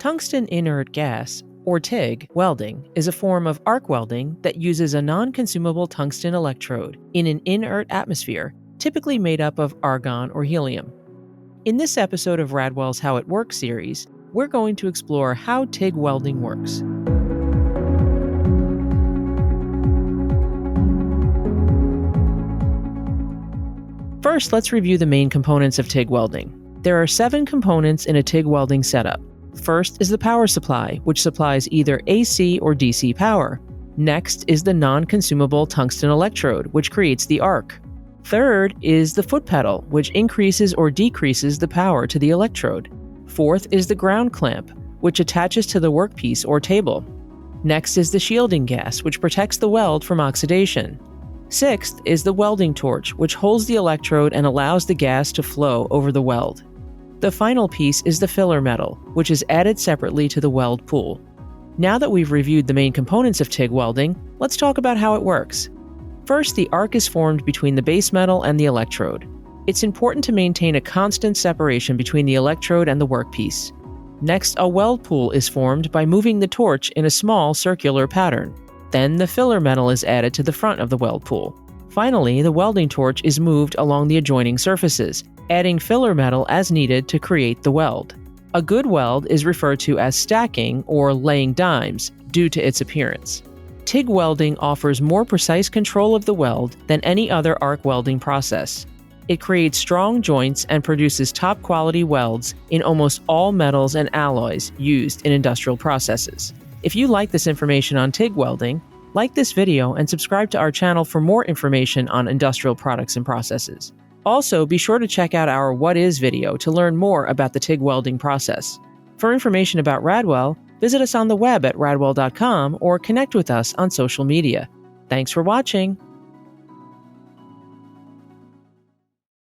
Tungsten inert gas, or TIG, welding is a form of arc welding that uses a non-consumable tungsten electrode in an inert atmosphere, typically made up of argon or helium. In this episode of Radwell's How It Works series, we're going to explore how TIG welding works. First, let's review the main components of TIG welding. There are 7 components in a TIG welding setup. First is the power supply, which supplies either AC or DC power. Next is the non-consumable tungsten electrode, which creates the arc. Third is the foot pedal, which increases or decreases the power to the electrode. Fourth is the ground clamp, which attaches to the workpiece or table. Next is the shielding gas, which protects the weld from oxidation. Sixth is the welding torch, which holds the electrode and allows the gas to flow over the weld. The final piece is the filler metal, which is added separately to the weld pool. Now that we've reviewed the main components of TIG welding, let's talk about how it works. First, the arc is formed between the base metal and the electrode. It's important to maintain a constant separation between the electrode and the workpiece. Next, a weld pool is formed by moving the torch in a small circular pattern. Then the filler metal is added to the front of the weld pool. Finally, the welding torch is moved along the adjoining surfaces, adding filler metal as needed to create the weld. A good weld is referred to as stacking or laying dimes due to its appearance. TIG welding offers more precise control of the weld than any other arc welding process. It creates strong joints and produces top-quality welds in almost all metals and alloys used in industrial processes. If you like this information on TIG welding, like this video and subscribe to our channel for more information on industrial products and processes. Also, be sure to check out our What Is video to learn more about the TIG welding process. For information about Radwell, visit us on the web at radwell.com or connect with us on social media. Thanks for watching!